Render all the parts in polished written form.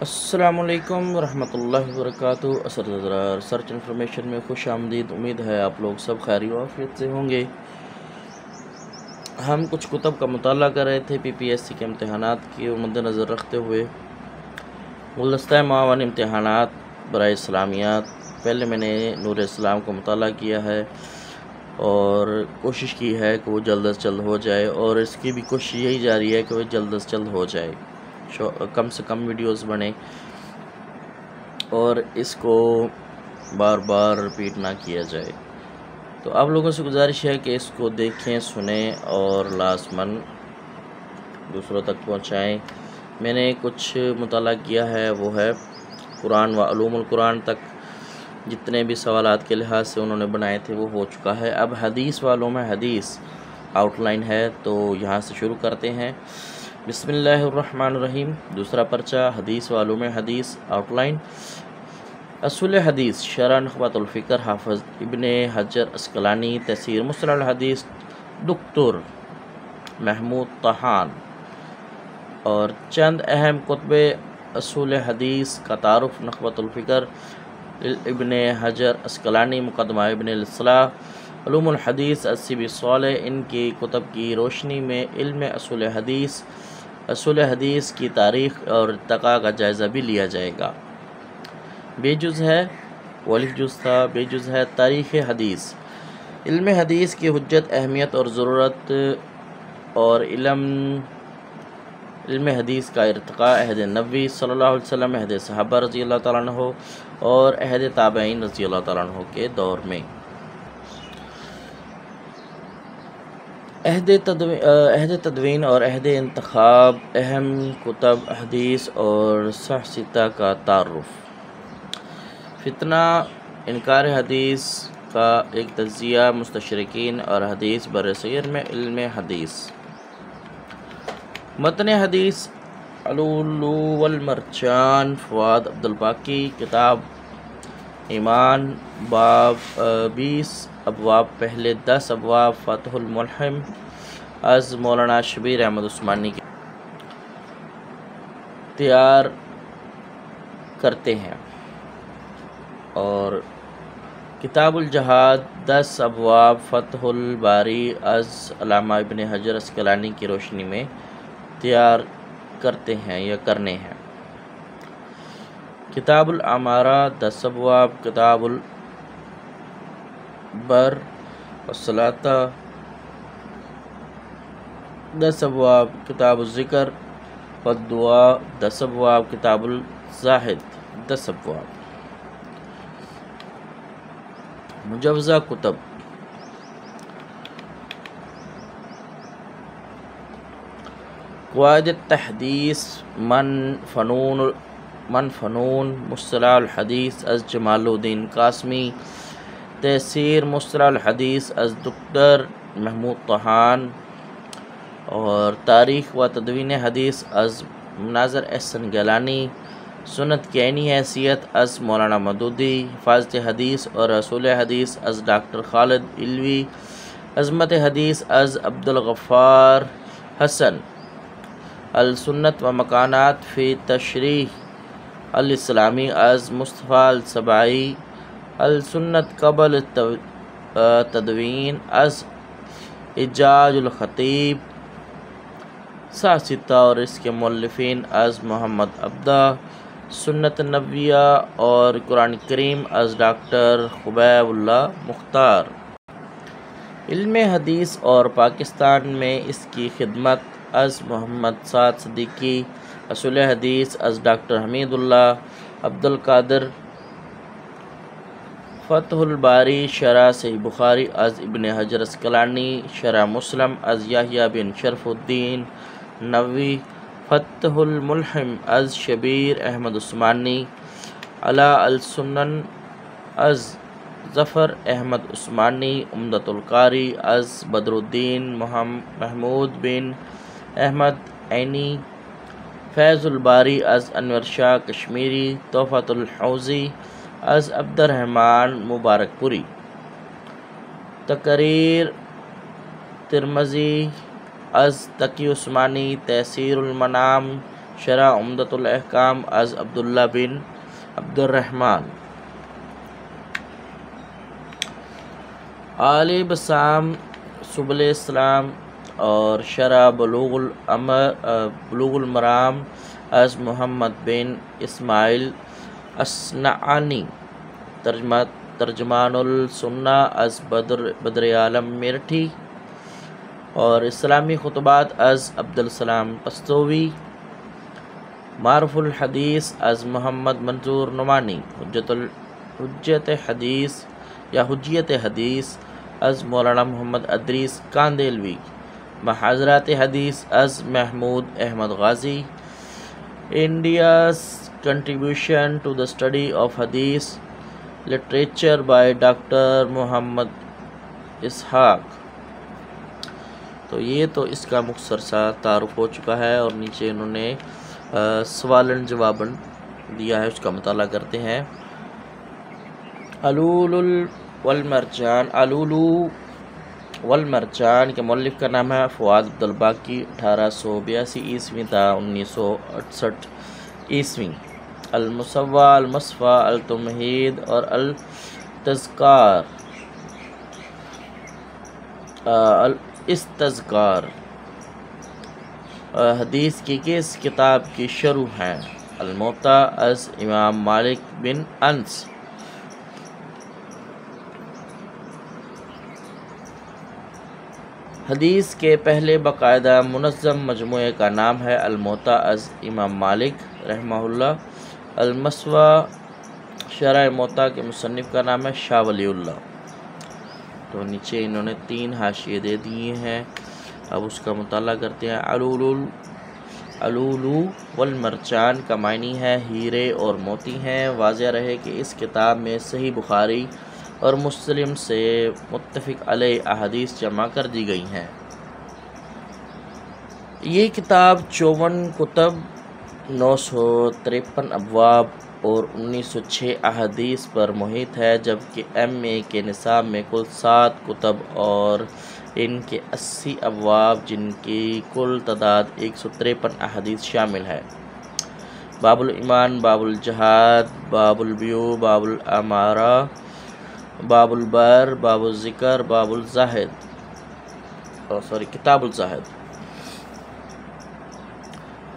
السلام علیکم ورحمۃ اللہ وبرکاتہ۔ اسرار سرچ انفارمیشن میں خوش آمدید۔ امید ہے آپ لوگ سب خیر و عافیت سے ہوں گے۔ ہم کچھ کتب کا مطالعہ کر رہے تھے پی پی ایس سی کے امتحانات کے مد نظر رکھتے ہوئے۔ گلدستہ معاون امتحانات برائے اسلامیات، پہلے میں نے نور اسلام کا مطالعہ کیا ہے اور کوشش کی ہے کہ وہ جلد از جلد ہو جائے، اور اس کی بھی کوشش یہی جاری ہے کہ وہ جلد از جلد ہو جائے، کم سے کم ویڈیوز بنے اور اس کو بار بار رپیٹ نہ کیا جائے۔ تو آپ لوگوں سے گزارش ہے کہ اس کو دیکھیں، سنیں اور لازماً دوسروں تک پہنچائیں۔ میں نے کچھ مطالعہ کیا ہے، وہ ہے قرآن و علوم القرآن تک، جتنے بھی سوالات کے لحاظ سے انہوں نے بنائے تھے وہ ہو چکا ہے۔ اب حدیث والوں میں حدیث آؤٹ لائن ہے، تو یہاں سے شروع کرتے ہیں۔ بسم اللہ الرحمن الرحیم۔ دوسرا پرچہ حدیث والوں میں حدیث آؤٹ لائن۔ اصول حدیث، شرح نخبۃ الفکر، حافظ ابن حجر عسقلانی، تفسیر مصطلح الحدیث دکتور محمود طحان، اور چند اہم کتب اصول حدیث کا تعارف، نخبۃ الفکر ابن حجر عسقلانی، مقدمہ ابن الاصلاح، علوم الحدیث السیب صالح۔ ان کی کتب کی روشنی میں علم اصول حدیث کی تاریخ اور ارتقاء کا جائزہ بھی لیا جائے گا۔ بے جز ہے، والف جز تھا، بے جز ہے تاریخ حدیث، علم حدیث کی حجت، اہمیت اور ضرورت، اور علم حدیث کا ارتقاء عہد نبوی صلی اللہ علیہ وسلم، عہد صحابہ رضی اللہ تعالیٰ عنہ اور عہد تابعین رضی اللہ تعالیٰ عنہ کے دور میں۔ عہد تدوین اور عہد انتخاب، اہم کتب حدیث اور صحیحہ کا تعارف۔ فتنہ انکار حدیث کا ایک تجزیہ، مستشرقین اور حدیث برصغیر میں علم حدیث۔ متن حدیث اللؤلؤ والمرجان، فواد عبدالباقی، کتاب ایمان، باب 20 ابواب، پہلے 10 ابواب فتح الملحم از مولانا شبیر احمد عثمانی کے تیار کرتے ہیں، اور کتاب الجہاد 10 ابواب فتح الباری از علامہ ابن حجر عسقلانی کی روشنی میں تیار کرتے ہیں یا کرنے ہیں۔ کتاب العمارہ 10 ابواب، کتاب البر والصلاۃ 10 ابواب، کتاب الذکر والدعاء 10 ابواب، کتاب الزاہد 10 ابواب۔ مجوزہ کتب، قواعد التحدیث، من فنون مصطلح الحدیث از جمال الدین قاسمی، تفسیر مصطلح الحدیث از دکتور محمود طحان، اور تاریخ و تدوین حدیث از مناظر احسن گیلانی، سنت کی عینی حیثیت از مولانا مودودی، حفاظت حدیث اور اصول حدیث از ڈاکٹر خالد علوی، عظمت حدیث از عبدالغفار حسن، السنت و مکانات فی تشریح الاسلامی از مصطفیٰ السباعی، السنت قبل تدوین از اجاج الخطیب، صحیحہ اور اس کے مؤلفین از محمد عبدہ، سنت نبویہ اور قرآن کریم از ڈاکٹر خبیب اللہ مختار۔ علم حدیث اور پاکستان میں اس کی خدمت از محمد سعد صدیقی، اصول حدیث از ڈاکٹر حمید اللہ عبدالقادر، فتح الباری شرح صحیح بخاری از ابن حجر عسقلانی، شرح مسلم از یحییٰ بن شرف الدین نووی، فتح الملحم از شبیر احمد عثمانی، علی السنن از ظفر احمد عثمانی، عمدۃ القاری از بدر الدین محمود بن احمد عینی، فیض الباری از انور شاہ کشمیری، تحفۃ الحوزی از عبد الرحمن مبارک پوری، تقریر ترمذی از تقی عثمانی، تحصیر المنام شرح عمدۃ الاحکام از عبداللہ بن عبد الرحمن. آل بسام سبل اسلام اور شرح بلوغ المرام از محمد بن اسماعیل اصنعانی. ترجمان السنہ از بدر عالم میرٹھی. اور اسلامی خطبات از عبدالسلام پستوی. معرف الحدیث از محمد منظور نعمانی. حجت حدیث از مولانا محمد ادریس کاندیلوی. محاضرات حدیث از محمود احمد غازی. India's contribution to the study of Hadith literature by Dr. Muhammad Ishaq. تو یہ تو اس کا مختصر سا تعارف ہو چکا ہے، اور نیچے انہوں نے سوالن جوابن دیا ہے، اس کا مطالعہ کرتے ہیں. علول والمرجان. علولو والمرجان کے مؤلف کا نام ہے فؤاد عبدالباقی. 1882 عیسوی تا 1968 عیسوی. المصوی، المصفی، التمہید اور الاستذکار. حدیث کی کس کتاب کی شروع ہیں؟ الموطا از امام مالک بن انس. حدیث کے پہلے باقاعدہ منظم مجموعے کا نام ہے الموطا از امام مالک رحمہ اللہ. المصوی شرح موطا کے مصنف کا نام ہے شاہ ولی اللہ. تو نیچے انہوں نے 3 حاشیے دے دیے ہیں، اب اس کا مطالعہ کرتے ہیں. علولو والمرجان کا معنی ہے ہیرے اور موتی ہیں. واضح رہے کہ اس کتاب میں صحیح بخاری اور مسلم سے متفق علیہ احادیث جمع کر دی گئی ہیں. یہ کتاب 54 کتب، 953 ابواب اور 1906 احادیث پر محیط ہے، جبکہ MA کے نصاب میں کل 7 کتب اور ان کے 80 ابواب جن کی کل تعداد 153 احادیث شامل ہے. باب الایمان، باب الجہاد، باب البیوع، باب الامارہ، باب البر، باب الذکر، باب الزاہد کتاب الزاہد.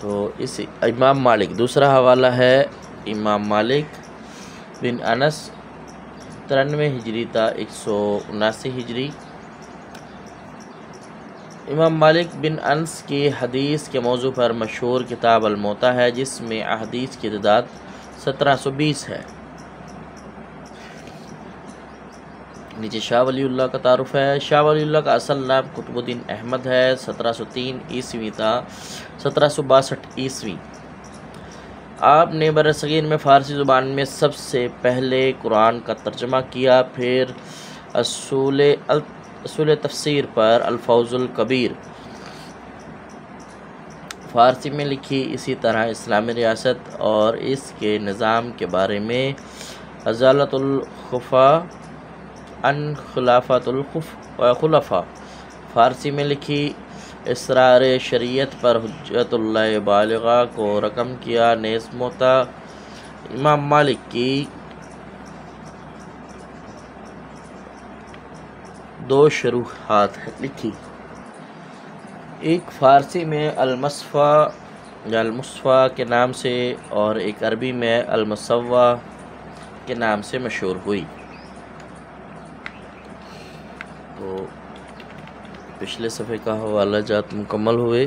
تو اس امام مالک، دوسرا حوالہ ہے امام مالک بن انس 93 ہجری تا 179 ہجری. امام مالک بن انس کی حدیث کے موضوع پر مشہور کتاب الموطا ہے، جس میں احادیث کی تعداد 1720 ہے. نیچے شاہ ولی اللہ کا تعارف ہے. شاہ ولی اللہ کا اصل نام قطب الدین احمد ہے. 1703 عیسوی تا 1762 عیسوی. آپ نے برصغیر میں فارسی زبان میں سب سے پہلے قرآن کا ترجمہ کیا، پھر اصول تفسیر پر الفوز الکبیر فارسی میں لکھی. اسی طرح اسلامی ریاست اور اس کے نظام کے بارے میں ازالۃ الخفا عن خلافت الخلفاء فارسی میں لکھی. اسرار شریعت پر حجت اللہ بالغہ کو رقم کیا. نیز موطا امام مالک کی 2 شروحات لکھی، ایک فارسی میں المصفی کے نام سے اور ایک عربی میں المصوی کے نام سے مشہور ہوئی. تو پچھلے صفحے کا حوالہ جات مکمل ہوئے.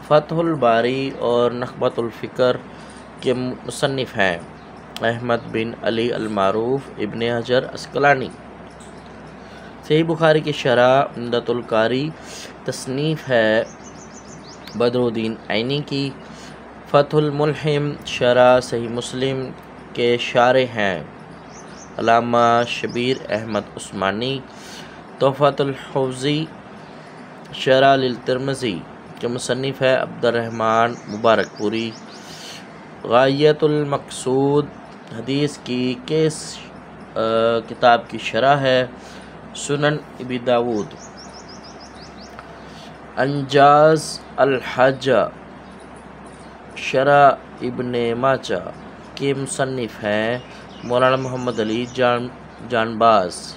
فتح الباری اور نخبۃ الفکر کے مصنف ہیں احمد بن علی المعروف ابن حجر عسقلانی. صحیح بخاری کی شرح عمدۃ القاری تصنیف ہے بدر الدین عینی کی. فتح الملحم شرح صحیح مسلم کے شارح ہیں علامہ شبیر احمد عثمانی. تحفۃ الحوزی شرح للترمذی کے مصنف ہے عبد الرحمن مبارک پوری. غایۃ المقصود حدیث کی کس کتاب کی شرح ہے؟ سنن ابی داود. انجاز الحج شرح ابن ماجہ کے مصنف ہیں مولانا محمد علی جانباز۔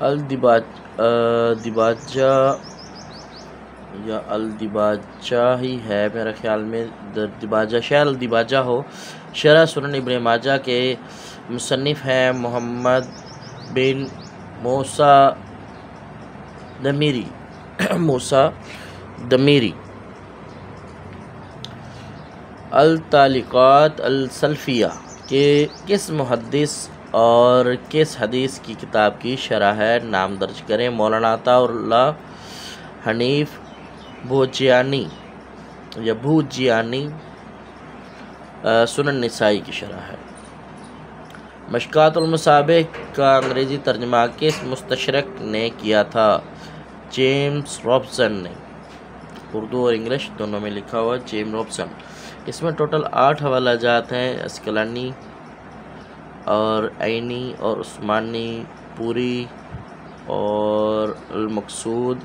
الدیباجہ یا الدیباجہ ہی ہے میرا خیال میں، دیباجہ شاید الدیباجہ ہو۔ شرح سنن ابن ماجہ کے مصنف ہیں محمد بن موسیٰ دمیری۔ التعلیقات السلفیہ کے کس محدث اور کس حدیث کی کتاب کی شرح ہے؟ نام درج کریں۔ مولانا عطا اللہ حنیف بھوجیانی یا بھوجیانی، سنن نسائی کی شرح ہے۔ مشکات المصابیح کا انگریزی ترجمہ کس مستشرق نے کیا تھا؟ جیمز رابسن نے۔ اردو اور انگلش دونوں میں لکھا ہوا جیمز رابسن۔ اس میں ٹوٹل 8 حوالہ جات ہیں، اسکلانی اور عینی اور عثمانی، پوری اور المقصود،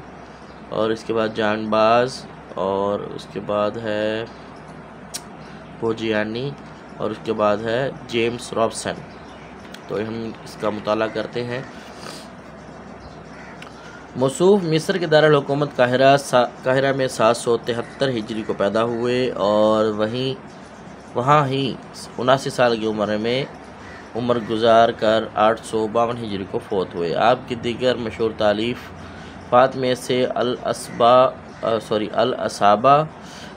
اور اس کے بعد جانباز، اور اس کے بعد ہے بھوجیانی، اور اس کے بعد ہے جیمز رابسن۔ تو ہم اس کا مطالعہ کرتے ہیں۔ موصوف مصر کے دارالحکومت قاہرہ میں 773 ہجری کو پیدا ہوئے اور وہاں ہی 79 سال کی عمر گزار کر 852 ہجری کو فوت ہوئے۔ آپ کی دیگر مشہور تالیفات میں سے الاصابہ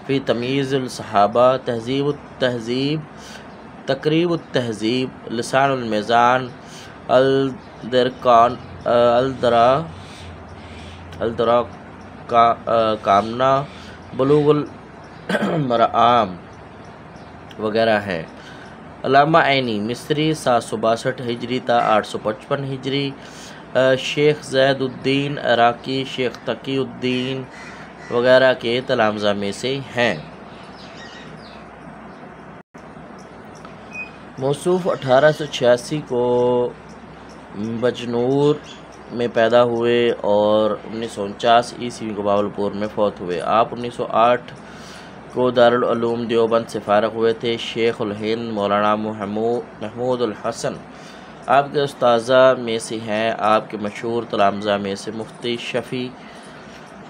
فی تمییز الصحابہ، تہذیب التہذیب، تقریب التہذیب، لسان المیزان، الدرا کامنا، بلوغ المرام وغیرہ ہیں۔ علامہ عینی مصری 762 ہجری تا 855 ہجری، شیخ زید الدین عراقی، شیخ تقی الدین وغیرہ کے تلامذہ میں سے ہیں۔ موصوف 1886 کو بجنور میں پیدا ہوئے اور 1949 عیسوی کو باولپور میں فوت ہوئے۔ آپ 1908 کو دارالعلوم دیوبند سے فارغ ہوئے تھے۔ شیخ الہند مولانا محمود الحسن آپ کے استاذہ میں سے ہیں۔ آپ کے مشہور تلامذہ میں سے مفتی شفیع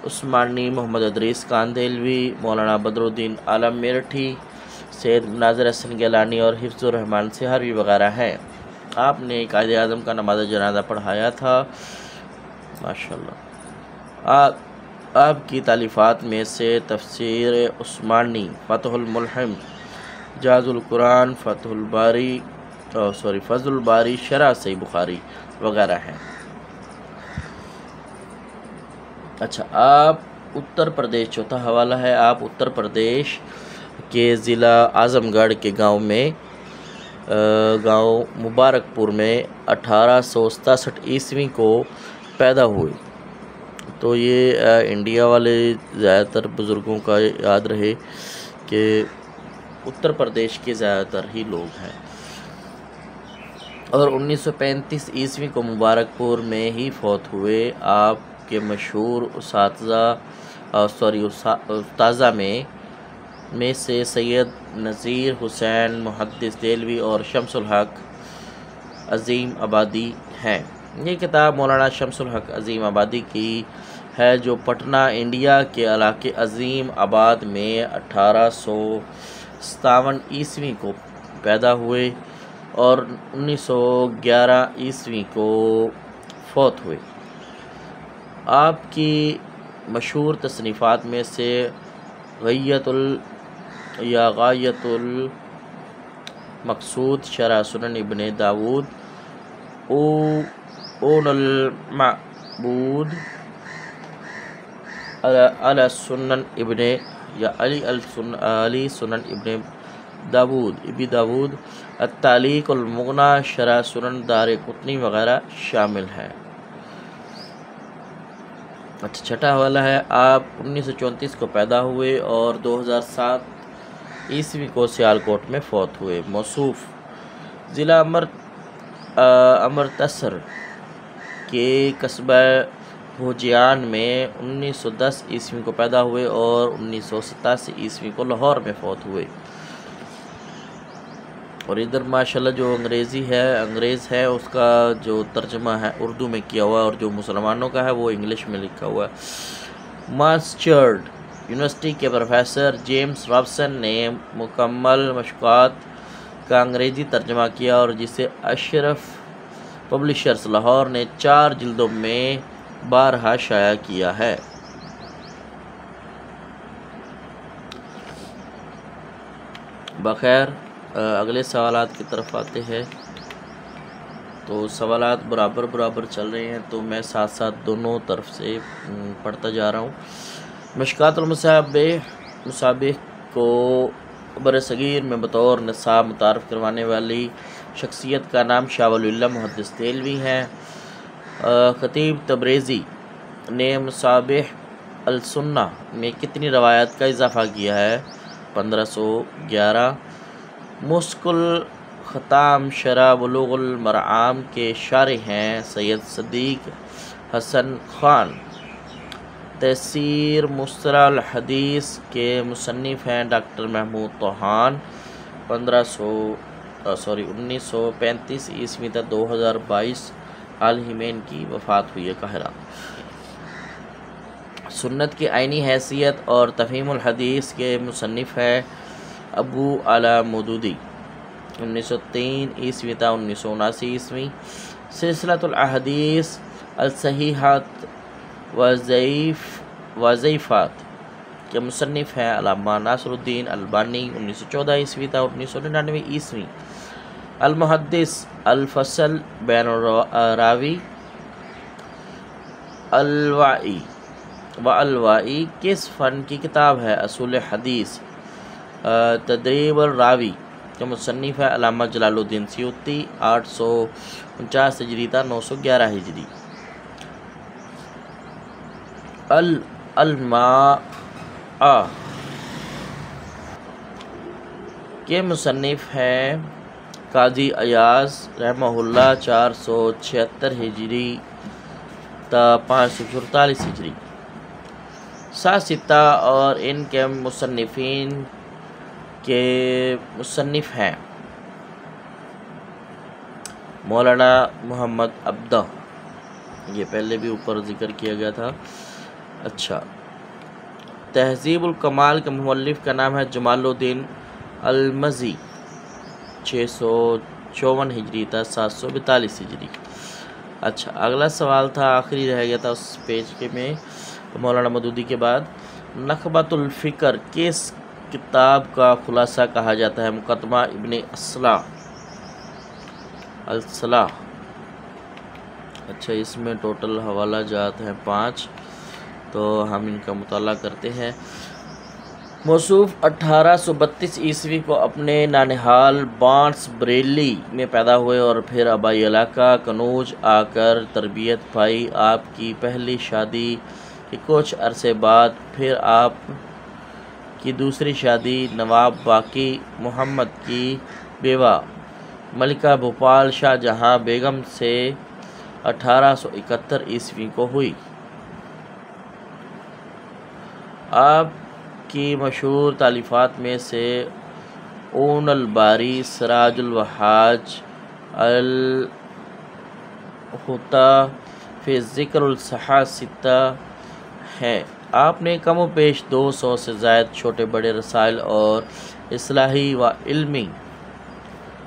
عثمانی، محمد ادریس کاندھلوی، مولانا بدرالدین عالم میرٹھی، سید ناظر حسن گیلانی اور حفظ الرحمان سہروی وغیرہ ہیں۔ آپ نے قائد اعظم کا نماز جنازہ پڑھایا تھا۔ ماشاءاللہ۔ آپ کی تالیفات میں سے تفسیر عثمانی، فتح الملحم، جاز القرآن، فضل الباری، شرح صحیح بخاری وغیرہ ہیں۔ اچھا، آپ اتر پردیش، چوتھا حوالہ ہے، آپ اتر پردیش کے ضلع اعظم گڑھ کے گاؤں مبارک پور میں 1867 عیسوی کو پیدا ہوئے۔ تو یہ انڈیا والے زیادہ تر بزرگوں کا یاد رہے کہ اتر پردیش کے زیادہ تر ہی لوگ ہیں، اور 1935 عیسوی کو مبارک پور میں ہی فوت ہوئے۔ آپ کے مشہور استاذہ میں سے سید نذیر حسین محدث دہلوی اور شمس الحق عظیم آبادی ہیں۔ یہ کتاب مولانا شمس الحق عظیم آبادی کی ہے، جو پٹنہ انڈیا کے علاقے عظیم آباد میں 1857 عیسوی کو پیدا ہوئے اور 1911 عیسوی کو فوت ہوئے۔ آپ کی مشہور تصنیفات میں سے غایۃ المقصود، شرح سنن ابن داود، اون المعبود، علی سنن ابن داود، التعلیق المغنی، شرح سنن دار قطنی وغیرہ شامل ہیں۔ اچھا، چھٹا حوالہ ہے، آپ 1934 کو پیدا ہوئے اور 2007 عیسوی کو سیالکوٹ میں فوت ہوئے۔ موصوف ضلع امرتسر کے قصبہ ہوجیان میں 1910 عیسوی کو پیدا ہوئے اور 1987 عیسوی کو لاہور میں فوت ہوئے۔ اور ادھر ماشاءاللہ جو انگریز ہے اس کا جو ترجمہ ہے اردو میں کیا ہوا ہے، اور جو مسلمانوں کا ہے وہ انگلش میں لکھا ہوا ہے۔ ماسچرڈ یونیورسٹی کے پروفیسر جیمز رابسن نے مکمل مشکوات کا انگریزی ترجمہ کیا، اور جسے اشرف پبلشرز لاہور نے 4 جلدوں میں بارہا شائع کیا ہے۔ بخیر اگلے سوالات کی طرف آتے ہیں۔ تو سوالات برابر چل رہے ہیں، تو میں ساتھ ساتھ دونوں طرف سے پڑھتا جا رہا ہوں۔ مشکات المصابیح کو برصغیر میں بطور نصاب متعارف کروانے والی شخصیت کا نام شاہ ولی اللہ محدث دہلوی ہے۔ خطیب تبریزی نے مصابیح السنہ میں کتنی روایات کا اضافہ کیا ہے؟ 1511۔ مشکل ختام شرح بلوغ المرام کے شارح ہیں سید صدیق حسن خان۔ تفسیر مصطلح الحدیث کے مصنف ہیں ڈاکٹر محمود طوحان۔ 1935 عیسوی تا 2022 حال ہی میں ان کی وفات ہوئی ہے قاہرہ۔ سنت کی آئینی حیثیت اور تفہیم الحدیث کے مصنف ہے ابو اعلیٰ مودودی۔ 1903 عیسوی تا 1979 عیسوی۔ سلسلۃ الاحادیث الصحیحات وضعیفات کے مصنف ہیں علامہ ناصر الدین البانی۔ 1914 عیسوی تا 1999 عیسوی۔ المحدث الفصل بین الراوی الوائی کس فن کی کتاب ہے؟ اصول حدیث۔ تدریب الراوی کے مصنف ہے علامہ جلال الدین سیوطی۔ 849 ہجری تا 911 ہجری۔ الماء کے مصنف ہیں قاضی ایاز رحمہ اللہ۔ 476 ہجری تا 544 ہجری۔ ستہ اور ان کے مصنفین کے مصنف ہیں مولانا محمد عبدہ، یہ پہلے بھی اوپر ذکر کیا گیا تھا۔ اچھا، تہذیب الکمال کے مؤلف کا نام ہے جمال الدین المزی۔ 654 ہجری تا 742 ہجری۔ اچھا، اگلا سوال تھا، آخری رہ گیا تھا اس پیج کے میں مولانا مودودی کے بعد۔ نخبۃ الفکر کس کتاب کا خلاصہ کہا جاتا ہے؟ مقدمہ ابن الصلاح۔ اچھا، اس میں ٹوٹل حوالہ جات ہیں 5، تو ہم ان کا مطالعہ کرتے ہیں۔ موصوف 1832 عیسوی کو اپنے نانہال بانس بریلی میں پیدا ہوئے اور پھر آبائی علاقہ کنوج آ کر تربیت پائی۔ آپ کی پہلی شادی کے کچھ عرصے بعد پھر آپ کی دوسری شادی نواب باقی محمد کی بیوہ ملکہ بھوپال شاہ جہاں بیگم سے 1871 عیسوی کو ہوئی۔ آپ کی مشہور تالیفات میں سے عون الباری، سراج الوہاج، الحطہ فی ذکر الصحاستہ ہیں۔ آپ نے کم و بیش 200 سے زائد چھوٹے بڑے رسائل اور اصلاحی و علمی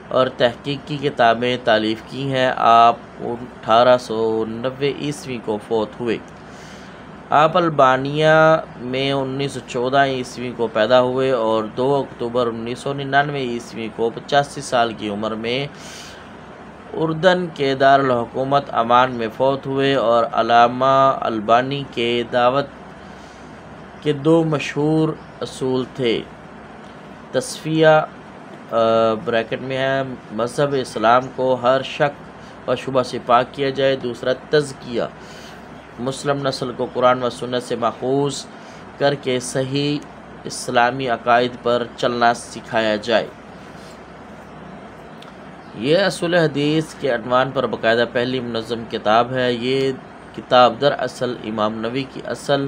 اور تحقیقی کتابیں تالیف کی ہیں۔ آپ 1890 عیسوی کو فوت ہوئے۔ آپ البانیہ میں 1914 عیسوی کو پیدا ہوئے اور 2 اکتوبر 1999 عیسوی کو 85 سال کی عمر میں اردن کے دارالحکومت عمان میں فوت ہوئے۔ اور علامہ البانی کے دعوت کے 2 مشہور اصول تھے: تصفیہ بریکٹ میں ہے مذہب اسلام کو ہر شک و شبہ سے پاک کیا جائے، دوسرا تزکیہ مسلم نسل کو قرآن و سنت سے ماخوذ کر کے صحیح اسلامی عقائد پر چلنا سکھایا جائے۔ یہ اصول حدیث کے عنوان پر باقاعدہ پہلی منظم کتاب ہے۔ یہ کتاب دراصل امام نووی کی اصل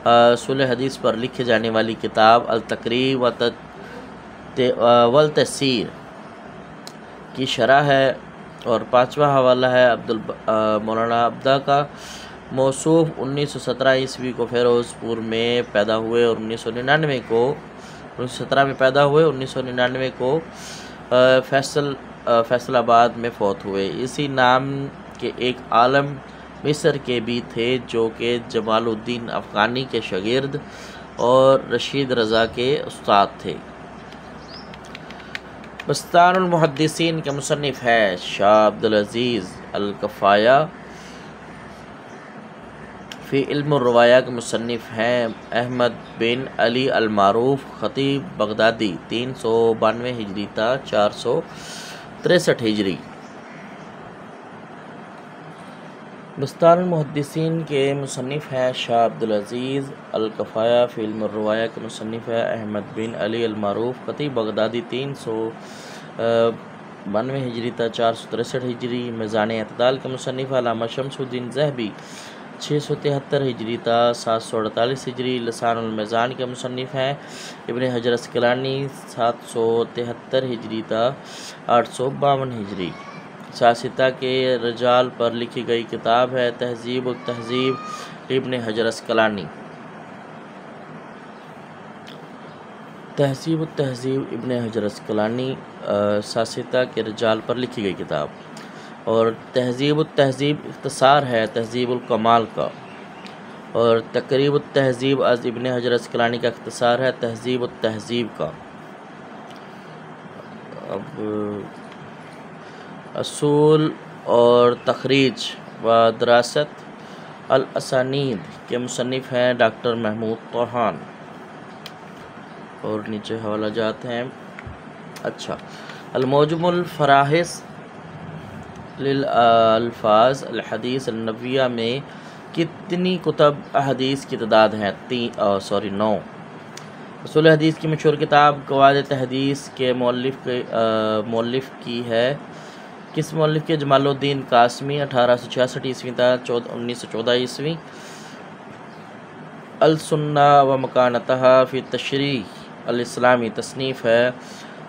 اصول حدیث پر لکھی جانے والی کتاب التقریب والتفسیر کی شرح ہے، اور 5واں حوالہ ہے مولانا عبدہ کا، موصوف 1917 عیسوی کو فیروز پور میں پیدا ہوئے اور 1917 میں پیدا ہوئے، 1999 کو فیصل آباد میں فوت ہوئے۔ اسی نام کے ایک عالم مصر کے بھی تھے جو کہ جمال الدین افغانی کے شاگرد اور رشید رضا کے استاد تھے۔ بستان المحدثین کے مصنف ہے شاہ عبدالعزیز الکفایہ، فی علم الروایہ کے مصنف ہیں احمد بن علی المعروف خطیب بغدادی، 392 ہجری تا 463 ہجری۔ بستان المحدثین کے مصنف ہیں شاہ عبدالعزیز الکفایہ، فی علم الروایہ کے مصنف ہے احمد بن علی المعروف خطیب بغدادی، 392 ہجری تا 463 ہجری۔ میزان اعتدال کے مصنف علامہ شمس الدین ذہبی، 673 ہجری تا 748 ہجری۔ لسان المیزان کے مصنف ہیں ابن حجر اسقلانی، 773 ہجری تا 852 ہجری۔ سیاستہ کے رجال پر لکھی گئی کتاب ہے تہذیب التہذیب ابن حجر اسقلانی۔ تہذیب التہذیب ابن حجر اسقلانی سیاستہ کے رجال پر لکھی گئی کتاب، اور تہذیب التہذیب اختصار ہے تہذیب الکمال کا، اور تقریب التہذیب از ابن حجر اسقلانی کا اختصار ہے تہذیب التہذیب کا۔ اب اصول اور تخریج و دراست الاسانید کے مصنف ہیں ڈاکٹر محمود طوحان، اور نیچے حوالہ جات ہیں۔ اچھا، الموجم الفراحص للالفاظ الحدیث النبویہ میں کتنی کتب احادیث کی تعداد ہیں؟ 9۔ اصول حدیث کی مشہور کتاب قواعد حدیث کے مؤلف کی ہے، کس مؤلف کے؟ جمال الدین قاسمی، 1866 عیسوی تا 1914 عیسوی۔ السنہ و مکانتہا فی تشریح الاسلامی تصنیف ہے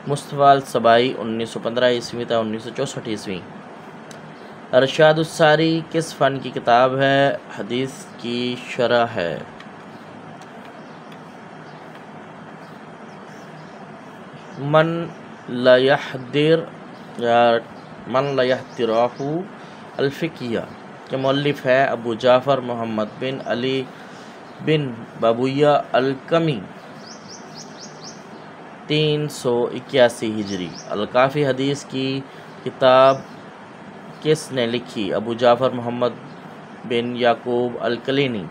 مصطفیٰ السبائی، 1915 عیسوی تا 1964 عیسوی۔ ارشاد الساری کس فن کی کتاب ہے؟ حدیث کی شرح ہے۔ من لا یحتراہ الفقیہ کے مؤلف ہے ابو جعفر محمد بن علی بن بابویہ الکمی، 381 ہجری۔ الکافی حدیث کی کتاب کس نے لکھی؟ ابو جعفر محمد بن یعقوب الکلینی۔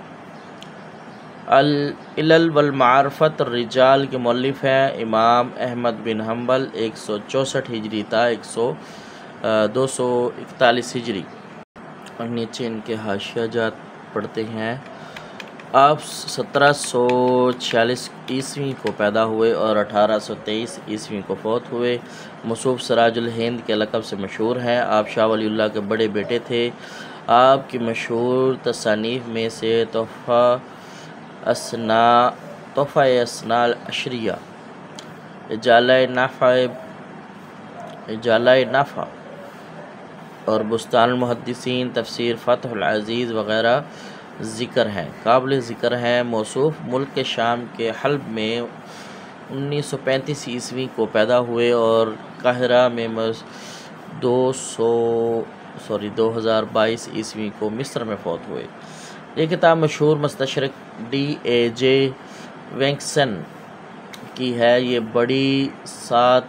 العلل والمعارفت الرجال کے مؤلف ہیں امام احمد بن حنبل، 164 ہجری تا 241 ہجری۔ اور نیچے ان کے حاشیہ جات پڑھتے ہیں۔ آپ 1746 عیسوی کو پیدا ہوئے اور 1823 عیسوی کو فوت ہوئے۔ موصوف سراج الہند کے لقب سے مشہور ہیں۔ آپ شاہ ولی اللہ کے بڑے بیٹے تھے۔ آپ کی مشہور تصانیف میں سے تحفہ اسنا العشریہ، اجالہ نافع اور بستان المحدثین، تفسیر فتح العزیز وغیرہ ذکر ہیں، قابل ذکر ہیں۔ موصوف ملک شام کے حلب میں 1935 عیسوی کو پیدا ہوئے اور قاہرہ میں 2022 عیسوی کو مصر میں فوت ہوئے۔ یہ کتاب مشہور مستشرق D.A.J. وینکسن کی ہے۔ یہ بڑی 7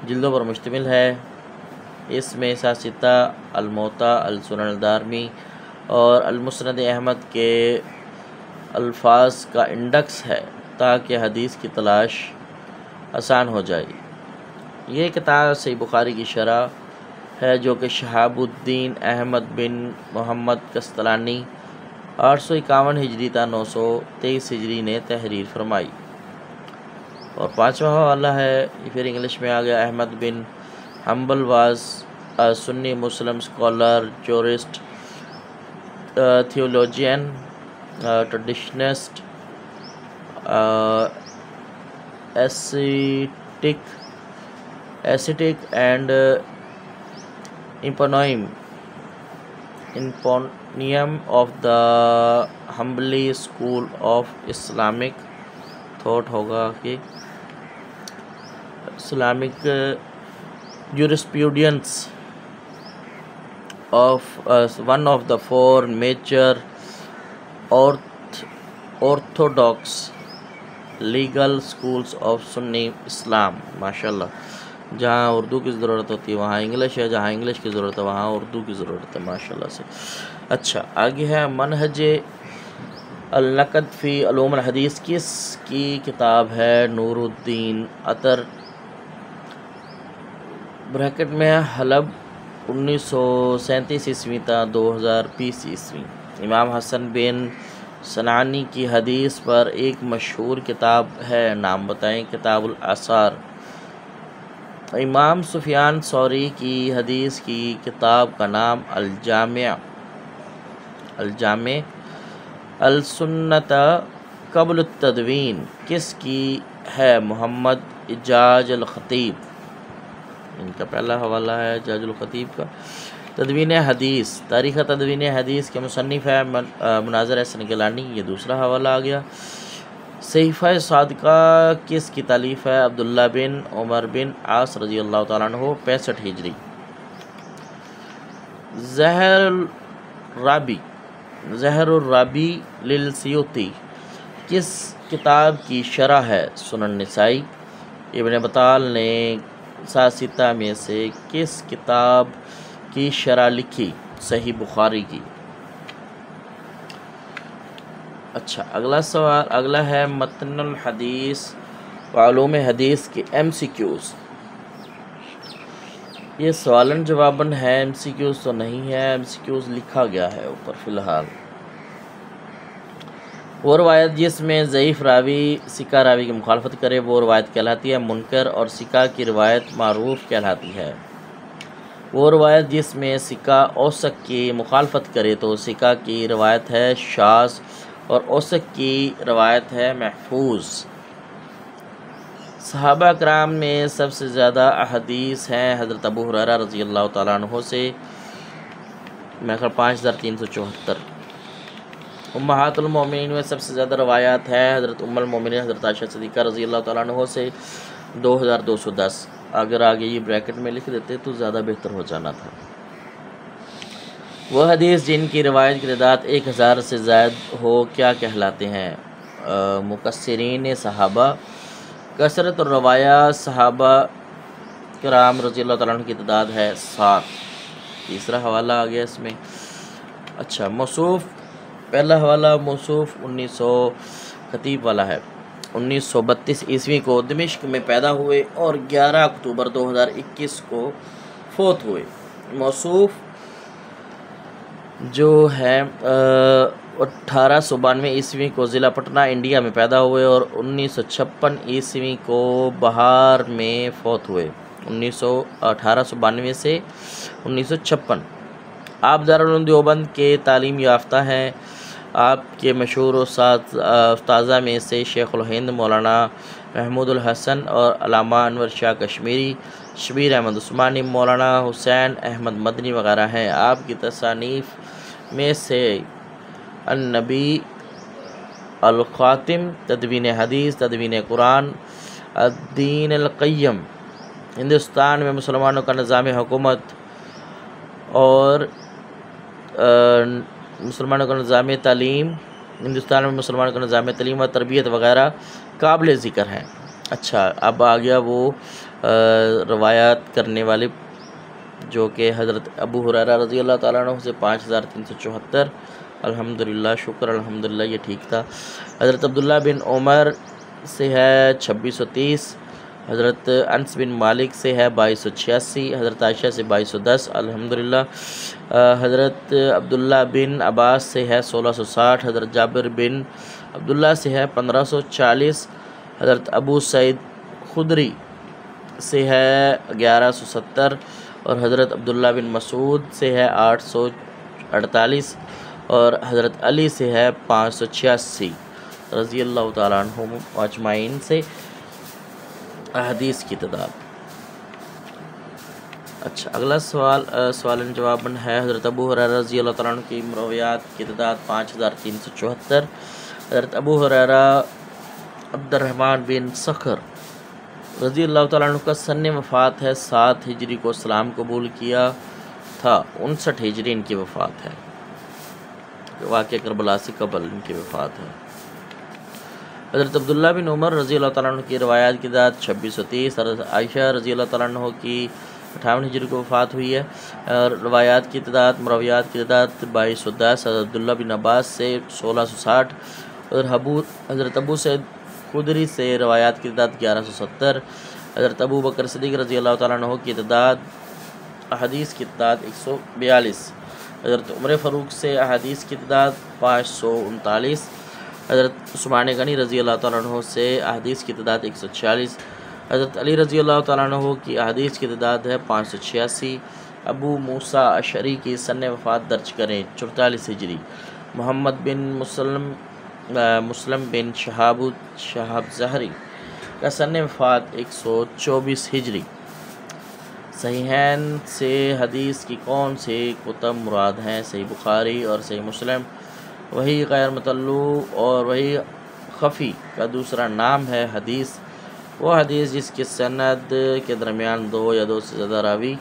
جلدوں پر مشتمل ہے۔ اس میں سیاستہ، الموطا، السنن الدارمی اور المسند احمد کے الفاظ کا انڈیکس ہے تاکہ حدیث کی تلاش آسان ہو جائے۔ یہ کتاب صحیح بخاری کی شرح ہے جو کہ شہاب الدین احمد بن محمد قسطلانی 851 ہجری تا 923 ہجری نے تحریر فرمائی۔ اور 5واں حوالہ ہے، پھر انگلش میں آ گیا۔ Ahmad bin Hanbal was Sunni Muslim scholar, jurist theologian, traditionist, ascetic and eponym of the Hanbali school of Islamic thought ہوگا کہ Islamic jurisprudence of one of the four major orthodox legal schools of Sunni Islam. ماشاءاللہ، جہاں اردو کی ضرورت ہوتی ہے وہاں English ہے، جہاں انگلش کی ضرورت ہے وہاں اردو کی ضرورت ہے. ماشاءاللہ سے. اچھا، آگے ہے منہج النقد فی علوم الحدیث. کس کی کتاب ہے؟ نور الدین عطر، بریکٹ میں حلب 1937 عیسوی تا 2020 عیسوی. امام حسن بن سنانی کی حدیث پر ایک مشہور کتاب ہے، نام بتائیں. کتاب الآثار. امام سفیان ثوری کی حدیث کی کتاب کا نام الجامع السنت قبل التدوین کس کی ہے؟ محمد اجاج الخطیب. ان کا پہلا حوالہ ہے اجاج الخطیب کا. تدوین حدیث، تاریخ تدوین حدیث کے مصنف ہے مناظر احسن گیلانی. یہ دوسرا حوالہ آ گیا. صحیفہ صادقہ کس کی تالیف ہے؟ عبداللہ بن عمر بن عاص رضی اللہ تعالیٰ عنہ. 65 ہجری. زہر الرابی للسیوطی کس کتاب کی شرح ہے؟ سنن نسائی. ابن بطال نے ساسیتہ میں سے کس کتاب کی شرح لکھی؟ صحیح بخاری کی. اچھا، اگلا سوال اگلا ہے متن الحدیث و علوم حدیث کے MCQs. یہ سوالن جواباً ہے، MCQs تو نہیں ہے. MCQs لکھا گیا ہے اوپر فی الحال. وہ روایت جس میں ضعیف راوی سکہ راوی کی مخالفت کرے وہ روایت کہلاتی ہے منکر، اور سکہ کی روایت معروف کہلاتی ہے. وہ روایت جس میں سکہ اوثق کی مخالفت کرے تو سکہ کی روایت ہے شاذ، اور اوثق کی روایت ہے محفوظ. صحابہ کرام میں سب سے زیادہ احادیث ہیں حضرت ابو ہریرہ رضی اللہ تعالیٰ عنہ سے، میں خیال 5374. امہات المومنین میں سب سے زیادہ روایات ہیں حضرت ام المومنین حضرت عائشہ صدیقہ رضی اللہ تعالیٰ عنہ سے 2210. اگر آگے یہ بریکٹ میں لکھ دیتے تو زیادہ بہتر ہو جانا تھا. وہ حدیث جن کی روایت کی تعداد 1000 سے زائد ہو کیا کہلاتے ہیں؟ مکثرین صحابہ. کثرت اور روایات صحابہ کرام رضی اللہ تعالیٰ عنہ کی تعداد ہے 7. تیسرا حوالہ آ گیا اس میں. اچھا، موصوف. پہلا حوالہ موصوف 1900 خطیب والا ہے. 1932 عیسوی کو دمشق میں پیدا ہوئے اور 11 اکتوبر 2021 کو فوت ہوئے. موصوف جو ہے 1892 عیسوی کو ضلع پٹنہ انڈیا میں پیدا ہوئے اور 1956 عیسوی کو بہار میں فوت ہوئے. 1892 سے 1956. آپ دارالعلوم دیوبند کے تعلیم یافتہ ہیں. آپ کے مشہور استاذہ میں سے شیخ الہند مولانا محمود الحسن اور علامہ انور شاہ کشمیری، شبیر احمد عثمانی، مولانا حسین احمد مدنی وغیرہ ہیں. آپ کی تصانیف میں سے النبی الخاتم، تدوین حدیث، تدوین قرآن، الدین القیم، ہندوستان میں مسلمانوں کا نظام حکومت اور مسلمانوں کا نظام تعلیم، ہندوستان میں مسلمانوں کا نظام تعلیم و تربیت وغیرہ قابل ذکر ہیں. اچھا، اب آ گیا وہ روایات کرنے والے جو کہ حضرت ابو ہریرہ رضی اللہ تعالیٰ عنہ سے 5374. الحمدللہ، شکر الحمدللہ، یہ ٹھیک تھا. حضرت عبداللہ بن عمر سے ہے 2630. حضرت انس بن مالک سے ہے 2286. حضرت عائشہ سے 2210. الحمدللہ. حضرت عبداللہ بن عباس سے ہے 1660. حضرت جابر بن عبداللہ سے ہے 1540. حضرت ابو سعید خدری سے ہے 1170. اور حضرت عبداللہ بن مسعود سے ہے 848. اور حضرت علی سے ہے 586 رضی اللہ تعالیٰ عنہم اجمعین سے احادیث کی تعداد۔ اچھا، اگلا سوال جواب ہے حضرت ابو ہریرہ رضی اللہ تعالیٰ عنہ کی مرویات کی تعداد 5374۔ حضرت ابو ہریرہ عبد الرحمن بن صخر رضی اللہ تعالیٰ عنہ کا سن وفات ہے 7 ہجری کو اسلام قبول کیا تھا، 59 ہجری ان کی وفات ہے، واقعہ کربلا سے قبل ان کی وفات ہے۔ حضرت عبداللہ بن عمر رضی اللہ تعالیٰ عنہ کی روایات کی تعداد 2630۔ حضرت عائشہ رضی اللہ تعالیٰ عنہ کی 58 ہجری کو وفات ہوئی ہے، اور روایات کی تعداد مرویات کی تعداد 2210۔ حضرت عبداللہ بن عباس سے 1660۔ حضرت ابو سعید خدری سے روایات کی تعداد 1170۔ حضرت ابو بکر صدیق رضی اللہ تعالیٰ عنہ کی تعداد احادیث کی تعداد 142۔ حضرت عمر فاروق سے احادیث کی تعداد 539۔ حضرت عثمان غنی رضی اللہ تعالیٰ عنہ سے احادیث کی تعداد 146۔ حضرت علی رضی اللہ تعالیٰ عنہ کی احادیث کی تعداد ہے 586۔ ابو موسیٰ اشعری کی سن وفات درج کریں 44 ہجری۔ محمد بن مسلم بن شہاب زہری کا سن وفات 124 ہجری۔ صحیحین سے حدیث کی کون سے کتب مراد ہیں؟ صحیح بخاری اور صحیح مسلم۔ وہی غیر مطلوع اور وہی خفی کا دوسرا نام ہے حدیث، وہ حدیث جس کی سند کے درمیان 2 یا 2 سے زیادہ راوی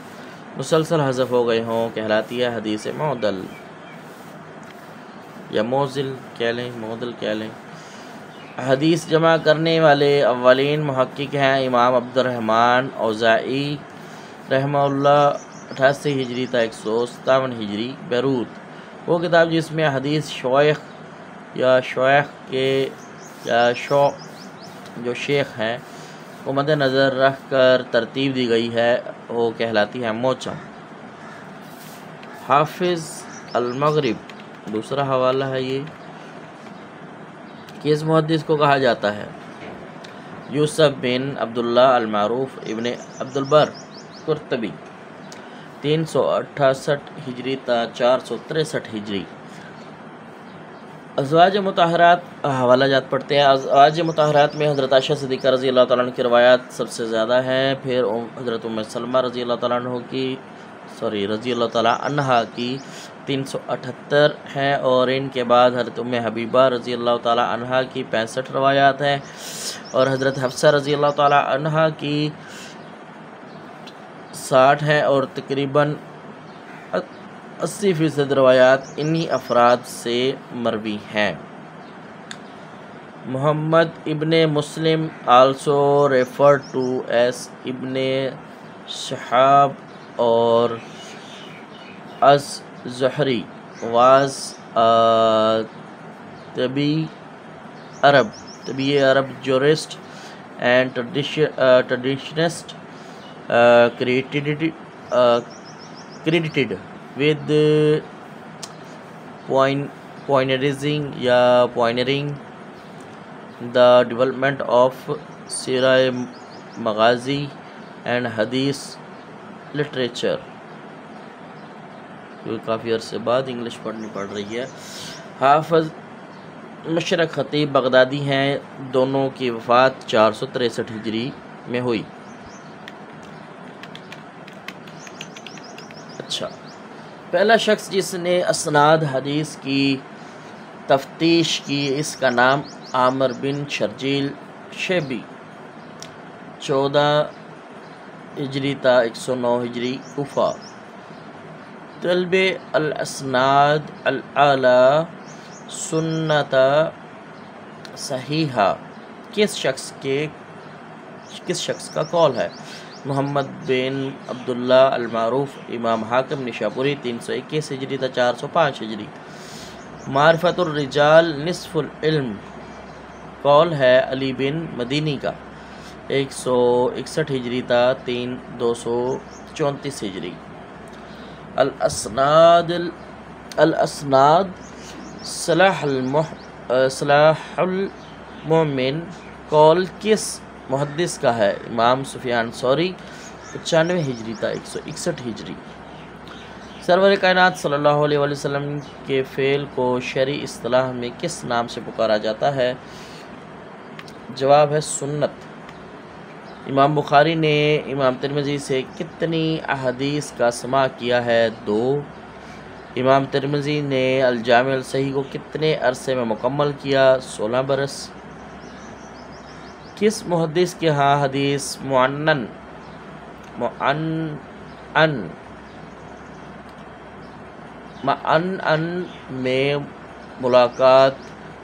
مسلسل حذف ہو گئے ہوں کہلاتی ہے حدیث معضل یا معضل کہہ لیں۔ حدیث جمع کرنے والے اولین محقق ہیں امام عبد الرحمن اوزاعی رحمہ اللہ 88 ہجری تا 157 ہجری بیروت۔ وہ کتاب جس میں حدیث شیخ یا جو شیخ ہیں کو مد نظر رکھ کر ترتیب دی گئی ہے وہ کہلاتی ہے موجم۔ حافظ المغرب دوسرا حوالہ ہے یہ کہ اس محدث کو کہا جاتا ہے یوسف بن عبداللہ المعروف ابن عبد البر قرطبی 368 ہجری تا 463 ہجری۔ ازواج مطہرات حوالہ جات پڑھتے ہیں۔ ازواج مطہرات میں حضرت عائشہ صدیقہ رضی اللہ تعالیٰ عنہ کی روایات سب سے زیادہ ہیں، پھر حضرت ام سلمہ رضی اللہ تعالیٰ عنہ کی 378 ہیں، اور ان کے بعد حضرت ام حبیبہ رضی اللہ تعالیٰ عنہ کی 65 روایات ہیں، اور حضرت حفصہ رضی اللہ تعالیٰ عنہ کی 60 ہیں، اور تقریباً 80% روایات انہی افراد سے مروی ہیں۔ محمد ابن مسلم also referred to as ابن شہاب اور az-Zuhri was a طبی عرب jurist and traditionist credited with pioneering the development of سیرہ مغازی and حدیث literature۔ کافی عرصے بعد انگلش پڑھنی پڑ رہی ہے۔ حافظ مشرق خطیب بغدادی ہیں، دونوں کی وفات 463 ہجری میں ہوئی۔ اچھا، پہلا شخص جس نے اسناد حدیث کی تفتیش کی اس کا نام عامر بن شرجیل شیبی 14 ہجری تا 109 ہجری کوفہ۔ طلب الاسناد الاعلی سنت صحیحہ کس شخص کا قول ہے؟ محمد بن عبداللہ المعروف امام حاکم نشاپوری 321 ہجری تا 405 ہجری۔ معرفت الرجال نصف العلم قول ہے علی بن مدینی کا 161 ہجری تا 234 ہجری۔ الاسناد صلاح المؤمن قول کس محدث کا ہے؟ امام سفیان ثوری 95 ہجری تا 161 ہجری۔ سرور کائنات صلی اللہ علیہ وسلم کے فعل کو شرعی اصطلاح میں کس نام سے پکارا جاتا ہے؟ جواب ہے سنت۔ امام بخاری نے امام ترمذی سے کتنی احادیث کا سماع کیا ہے؟ 2۔ امام ترمذی نے الجامع الصحیح کو کتنے عرصے میں مکمل کیا؟ 16 برس۔ کس محدث کے ہاں حدیث معنن میں ملاقات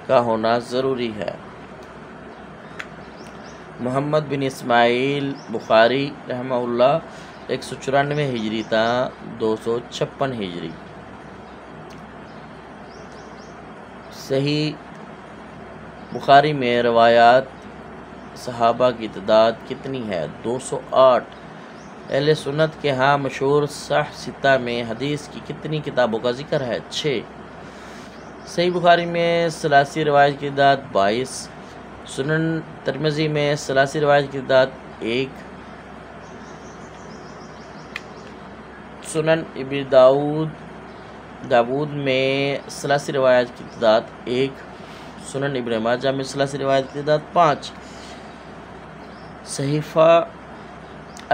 کا ہونا ضروری ہے؟ محمد بن اسماعیل بخاری رحمہ اللہ 194 ہجری تا 256 ہجری۔ صحیح بخاری میں روایات صحابہ کی تعداد کتنی ہے؟ 208۔ اہل سنت کے ہاں مشہور صحیح ستہ میں حدیث کی کتنی کتابوں کا ذکر ہے؟ 6۔ صحیح بخاری میں ثلاثی روایت کی تعداد 22۔ سنن ترمذی میں ثلاثی روایت کی تعداد 1۔ سنن ابن داود میں ثلاثی روایت کی تعداد 1۔ سنن ابن ماجہ میں ثلاثی روایت کی تعداد 5۔ صحیفہ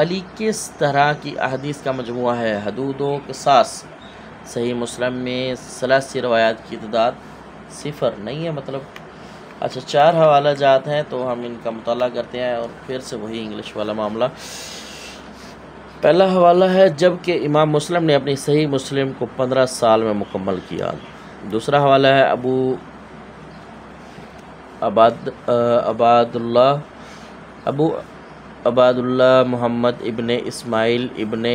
علی کس طرح کی احادیث کا مجموعہ ہے؟ حدود و قصاص۔ صحیح مسلم میں ثلاثی روایات کی تعداد 0 نہیں ہے مطلب۔ اچھا 4 حوالہ جات ہیں تو ہم ان کا مطالعہ کرتے ہیں اور پھر سے وہی انگلش والا معاملہ۔ پہلا حوالہ ہے جب کہ امام مسلم نے اپنی صحیح مسلم کو 15 سال میں مکمل کیا۔ دوسرا حوالہ ہے ابو عباد اللہ محمد ابن اسماعیل ابن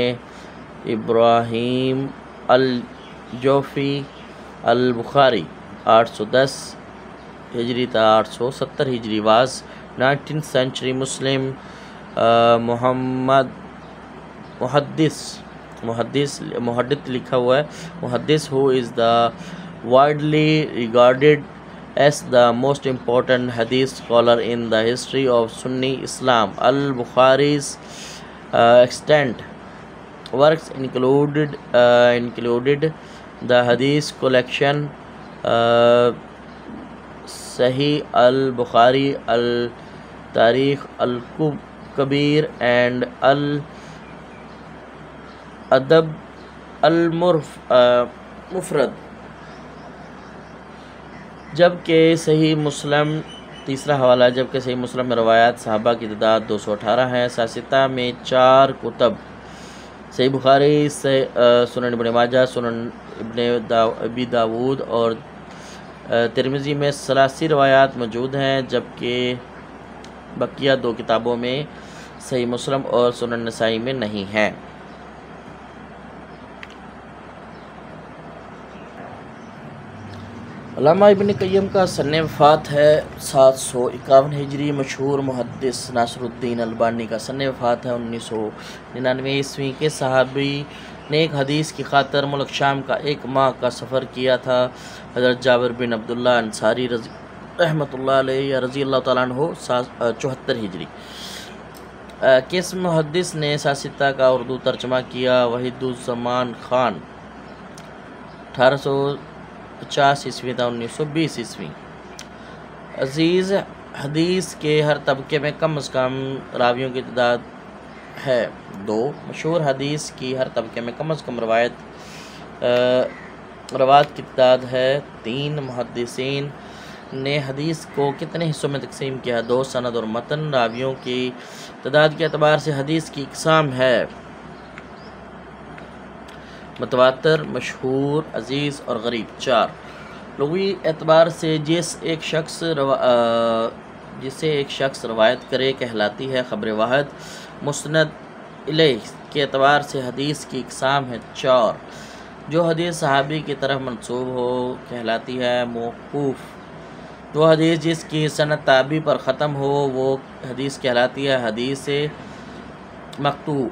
ابراہیم الجوفی البخاری 810 ہجری تا 870 ہجری واز 19th century مسلم محدث لکھا ہوا ہے محدث who is the widely regarded as the most important hadith scholar in the history of Sunni Islam. Al-Bukhari's extant works included the hadith collection Sahih al-Bukhari, al-Tarikh al-Kabir and al-Adab al-Mufrad. جبکہ صحیح مسلم تیسرا حوالہ جبکہ صحیح مسلم میں روایات صحابہ کی تعداد 218 ہے۔ ساستہ میں 4 کتب صحیح بخاری، سنن ابن ماجہ، سنن ابی داود اور ترمذی میں 83 روایات موجود ہیں، جبکہ بقیہ 2 کتابوں میں صحیح مسلم اور سنن نسائی میں نہیں ہیں۔ علامہ ابن قیم کا سن وفات ہے 751 ہجری۔ مشہور محدث ناصر الدین البانی کا سن وفات ہے 1999 عیسوی کے۔ صحابی نے ایک حدیث کی خاطر ملک شام کا 1 ماہ کا سفر کیا تھا۔ حضرت جابر بن عبداللہ انصاری رحمۃ اللہ علیہ رضی اللہ تعالیٰ عنہ 74 ہجری۔ کس محدث نے ساستہ کا اردو ترجمہ کیا؟ وحید الزمان خان 1850 عیسوی تا 1920 عیسوی۔ عزیز حدیث کے ہر طبقے میں کم از کم راویوں کی تعداد ہے 2۔ مشہور حدیث کی ہر طبقے میں کم از کم روات کی تعداد ہے 3۔ محدثین نے حدیث کو کتنے حصوں میں تقسیم کیا ہے؟ 2۔ سند اور متن۔ راویوں کی تعداد کے اعتبار سے حدیث کی اقسام ہے متواتر، مشہور، عزیز اور غریب۔ 4۔ لغوی اعتبار سے جسے ایک شخص روایت کرے کہلاتی ہے خبر واحد۔ مسند الیہ کے اعتبار سے حدیث کی اقسام ہے 4۔ جو حدیث صحابی کی طرف منسوب ہو کہلاتی ہے موقوف۔ وہ حدیث جس کی سند تابعی پر ختم ہو وہ حدیث کہلاتی ہے حدیث مقطوع۔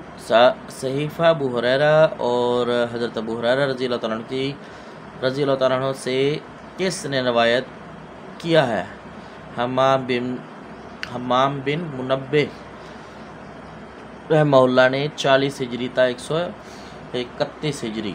صحیفہ ابو ہریرہ اور حضرت ابو ہریرہ رضی اللہ تعالیٰ عنہ سے کس نے روایت کیا ہے؟ حمام بن منبہ رحمہ اللہ نے 40 ہجری تا 131 ہجری۔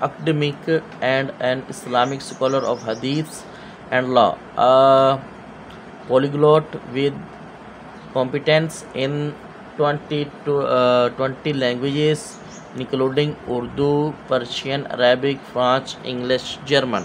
academic and an Islamic scholar of Hadith and law, a polyglot with competence in 20 languages including Urdu, Persian, Arabic, French, English, German.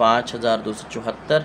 5274।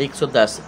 110।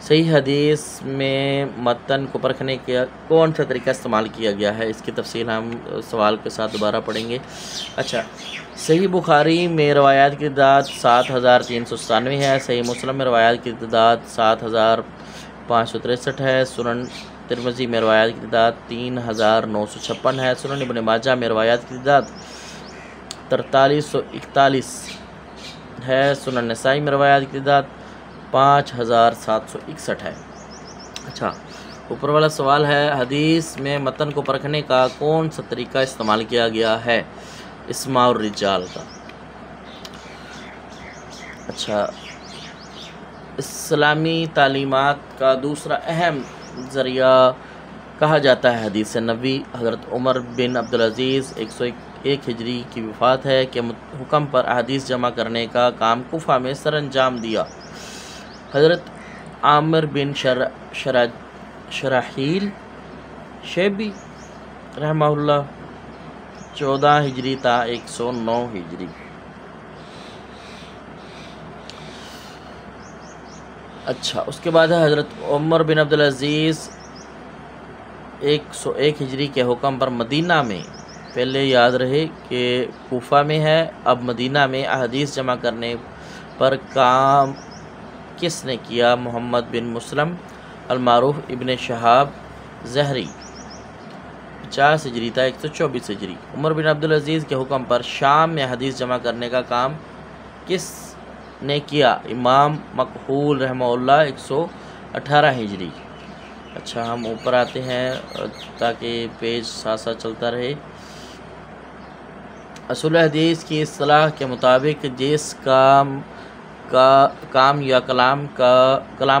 صحیح حدیث میں متن کو پرکھنے کا کون سا طریقہ استعمال کیا گیا ہے، اس کی تفصیل ہم سوال کے ساتھ دوبارہ پڑھیں گے۔ اچھا، صحیح بخاری میں روایات کی تعداد 7397 ہے، صحیح مسلم میں روایات کی تعداد 7563 ہے، سنن ترمذی میں روایات کی تعداد 3956 ہے، سنن ابن ماجہ میں روایات کی تعداد 4341 ہے، سنن نسائی میں روایات کی تعداد 5761 ہے۔ اچھا، اوپر والا سوال ہے، حدیث میں متن کو پرکھنے کا کون سا طریقہ استعمال کیا گیا ہے؟ اسماء الرجال کا۔ اچھا، اسلامی تعلیمات کا دوسرا اہم ذریعہ کہا جاتا ہے حدیث نبوی۔ حضرت عمر بن عبدالعزیز 101 ہجری کی وفات ہے کہ حکم پر احادیث جمع کرنے کا کام کوفہ میں سر انجام دیا۔ حضرت عامر بن شراحیل شیبی رحمہ اللہ 14 ہجری تا 109 ہجری۔ اچھا، اس کے بعد ہے حضرت عمر بن عبدالعزیز 101 ہجری کے حکم پر مدینہ میں، پہلے یاد رہے کہ کوفہ میں ہے، اب مدینہ میں احادیث جمع کرنے پر کام کس نے کیا؟ محمد بن مسلم المعروف ابن شہاب زہری 50 ہجری تا 124 ہجری۔ عمر بن عبدالعزیز کے حکم پر شام میں حدیث جمع کرنے کا کام کس نے کیا؟ امام مکحول رحمہ اللہ 118 ہجری۔ اچھا، ہم اوپر آتے ہیں تاکہ پیج ساتھ ساتھ چلتا رہے۔ اصول حدیث کی اصطلاح کے مطابق جس کام یا کلام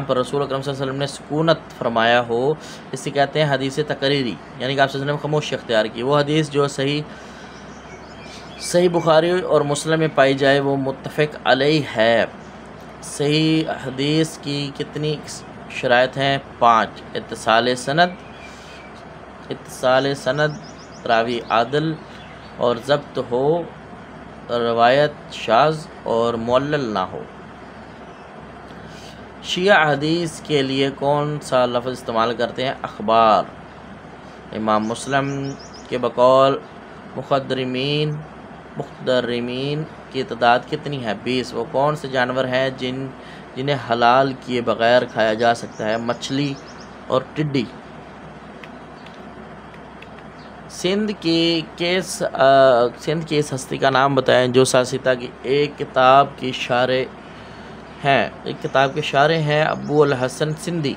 پر رسول اکرم صلی اللہ علیہ وسلم نے سکونت فرمایا ہو، اسے کہتے ہیں حدیث تقریری، یعنی کہ آپ صلی اللہ علیہ وسلم نے خاموشی اختیار کی۔ وہ حدیث جو صحیح بخاری اور مسلم میں پائی جائے وہ متفق علیہ ہے۔ صحیح حدیث کی کتنی شرائط ہیں؟ 5۔ اتصال سند، راوی عادل اور ضبط ہو، روایت شاذ اور معلل نہ ہو۔ شیعہ حدیث کے لیے کون سا لفظ استعمال کرتے ہیں؟ اخبار۔ امام مسلم کے بقول مخدرمین کی تعداد کتنی ہے؟ 20۔ وہ کون سے جانور ہیں جنہیں حلال کیے بغیر کھایا جا سکتا ہے؟ مچھلی اور ٹڈی۔ سندھ کی اس ہستی کا نام بتائیں جو سیاستہ کی ایک کتاب کے شارح ہیں۔ ابو الحسن سندھی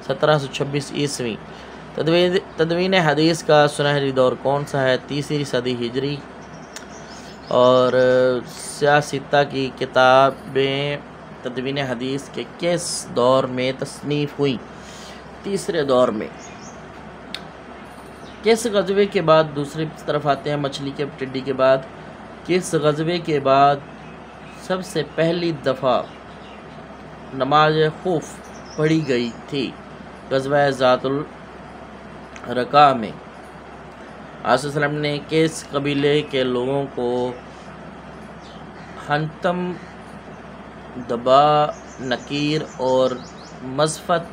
1726 عیسوی۔ تدوین حدیث کا سنہری دور کون سا ہے؟ 3 صدی ہجری۔ اور سیاستہ کی کتابیں تدوین حدیث کے کس دور میں تصنیف ہوئی؟ 3 دور میں۔ کس غزوے کے بعد، دوسری طرف آتے ہیں مچھلی کے ٹڈی کے بعد، کس غزوے کے بعد سب سے پہلی دفعہ نماز خوف پڑھی گئی تھی؟ غزوہ ذات الرقاع میں۔ آپ صلی اللہ علیہ وسلم نے کس قبیلے کے لوگوں کو حنتم، دبا، نکیر اور مزفت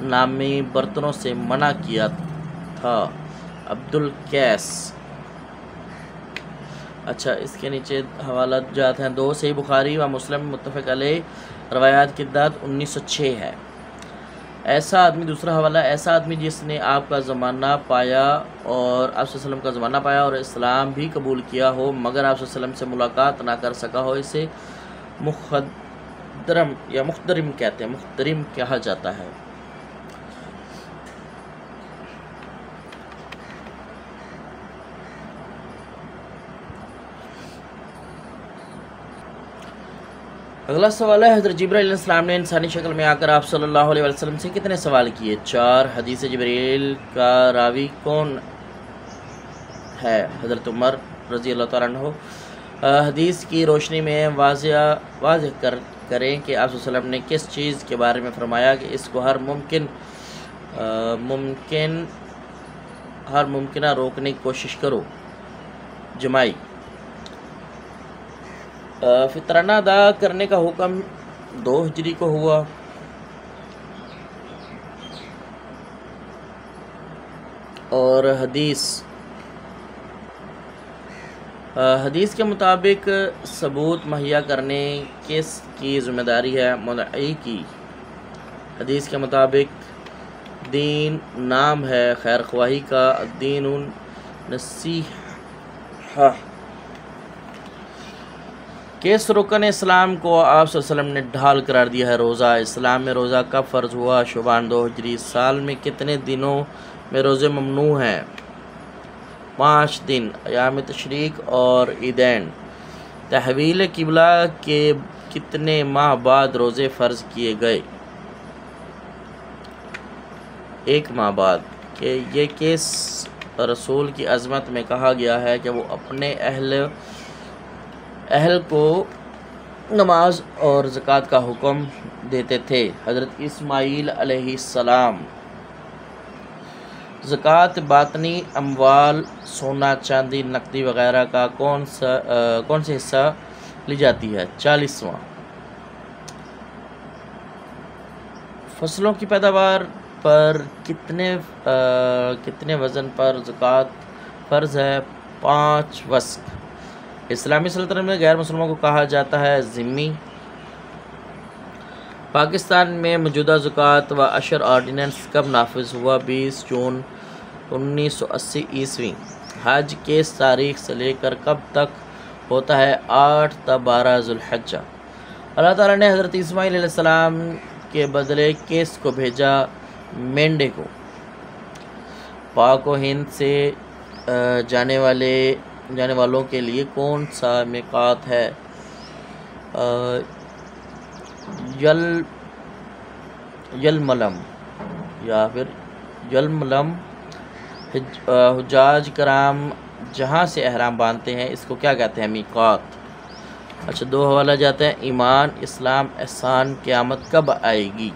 نامی برتنوں سے منع کیا تھا؟ عبد القیس۔ اچھا، اس کے نیچے حوالہ جات ہیں 2۔ صحیح بخاری و مسلم متفق علیہ روایات کی تعداد 1906 ہے۔ ایسا آدمی، دوسرا حوالہ، ایسا آدمی جس نے آپ کا زمانہ پایا اور آپ صلی اللہ علیہ وسلم کا زمانہ پایا اور اسلام بھی قبول کیا ہو مگر آپ صلی اللہ علیہ وسلم سے ملاقات نہ کر سکا ہو، اسے مخدرم یا مخدرم کہتے ہیں، مخدرم کہا جاتا ہے۔ اگلا سوال ہے، حضرت جبرائیل علیہ السلام نے انسانی شکل میں آ کر آپ صلی اللہ علیہ وسلم سے کتنے سوال کیے؟ 4۔ حدیث جبرائیل کا راوی کون ہے؟ حضرت عمر رضی اللہ تعالیٰ عنہ۔ حدیث کی روشنی میں واضح کریں کہ آپ صلی اللہ علیہ وسلم نے کس چیز کے بارے میں فرمایا کہ اس کو ہر ممکنہ روکنے کی کوشش کرو؟ جمائی۔ فطرانہ ادا کرنے کا حکم 2 ہجری کو ہوا۔ اور حدیث کے مطابق ثبوت مہیا کرنے کس کی ذمہ داری ہے؟ مدعی کی۔ حدیث کے مطابق دین نام ہے خیر خواہی کا، الدین نصیحہ۔ کس رکن اسلام کو آپ صلی اللہ علیہ وسلم نے ڈھال قرار دیا ہے؟ روزہ۔ اسلام میں روزہ کب فرض ہوا؟ شعبان 2 ہجری۔ سال میں کتنے دنوں میں روزے ممنوع ہیں؟ 5 دن، ایام تشریق اور عیدین۔ تحویل قبلہ کے کتنے ماہ بعد روزے فرض کیے گئے؟ 1 ماہ بعد۔ کہ یہ کس رسول کی عظمت میں کہا گیا ہے کہ وہ اپنے اہل کو نماز اور زکوٰۃ کا حکم دیتے تھے؟ حضرت اسماعیل علیہ السلام۔ زکوٰۃ باطنی اموال، سونا چاندی نقدی وغیرہ کا کون سے حصہ لی جاتی ہے؟ 40واں۔ فصلوں کی پیداوار پر کتنے وزن پر زکوٰۃ فرض ہے؟ 5 وسق۔ اسلامی سلطنت میں غیر مسلموں کو کہا جاتا ہے ذمی۔ پاکستان میں موجودہ زکوٰۃ و عشر آرڈیننس کب نافذ ہوا؟ 20 جون 1980 عیسوی۔ حج کس تاریخ سے لے کر کب تک ہوتا ہے؟ 8 تا 12 ذوالحجہ۔ اللہ تعالیٰ نے حضرت اسماعیل علیہ السلام کے بدلے کس کو بھیجا؟ مینڈے کو۔ پاک و ہند سے جانے والوں کے لیے کون سا میقات ہے؟ یلملم یا پھر یلملم۔ حجاج کرام جہاں سے احرام باندھتے ہیں اس کو کیا کہتے ہیں؟ میقات۔ اچھا 2 حوالہ جاتے ہیں۔ ایمان، اسلام، احسان، قیامت کب آئے گی؟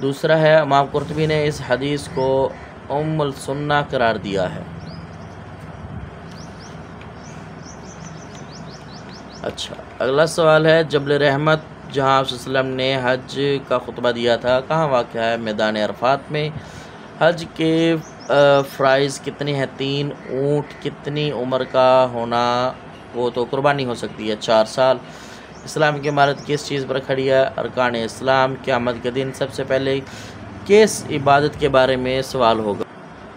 دوسرا ہے امام قرطبی نے اس حدیث کو ام السنہ قرار دیا ہے۔ اچھا اگلا سوال ہے، جبل رحمت جہاں آپ صلی اللہ علیہ وسلم نے حج کا خطبہ دیا تھا کہاں واقع ہے؟ میدان عرفات میں۔ حج کے فرائض کتنے ہیں؟ 3۔ اونٹ کتنی عمر کا ہونا وہ تو قربانی ہو سکتی ہے؟ 4 سال۔ اسلام کی عمارت کس چیز پر کھڑی ہے؟ ارکان اسلام۔ قیامت کے دن سب سے پہلے کس عبادت کے بارے میں سوال ہوگا؟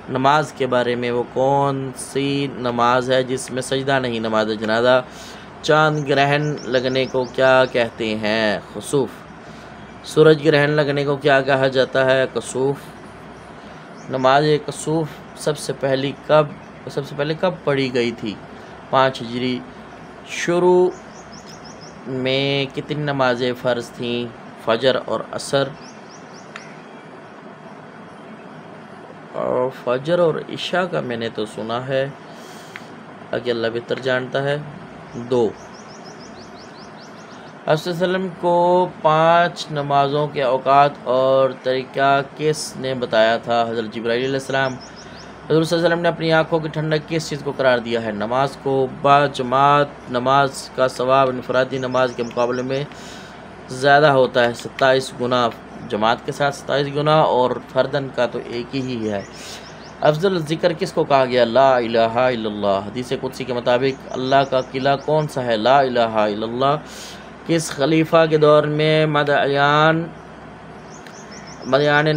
نماز کے بارے میں۔ وہ کون سی نماز ہے جس میں سجدہ نہیں؟ نماز جنازہ۔ چاند گرہن لگنے کو کیا کہتے ہیں؟ خسوف۔ سورج گرہن لگنے کو کیا کہا جاتا ہے؟ کسوف۔ نماز کسوف سب سے پہلے کب پڑھی گئی تھی؟ 5 ہجری۔ شروع میں کتنی نمازیں فرض تھیں؟ فجر اور عصر۔ اور فجر اور عشاء کا میں نے تو سنا ہے، اگر اللہ بہتر جانتا ہے 2۔ آپ صلی اللہ علیہ وسلم کو 5 نمازوں کے اوقات اور طریقہ کس نے بتایا تھا؟ حضرت جبرائیل علیہ السلام۔ حضور صلی اللہ علیہ وسلم نے اپنی آنکھوں کی ٹھنڈک کس چیز کو قرار دیا ہے؟ نماز کو۔ باجماعت نماز کا ثواب انفرادی نماز کے مقابلے میں زیادہ ہوتا ہے، 27 گنا۔ جماعت کے ساتھ 27 گنا اور فردن کا تو ایک ہی ہے۔ افضل ذکر کس کو کہا گیا؟ لا الہ الا اللہ۔ حدیث قدسی کے مطابق اللہ کا قلعہ کون سا ہے؟ لا الہ الا اللہ۔ کس خلیفہ کے دور میں مدعیان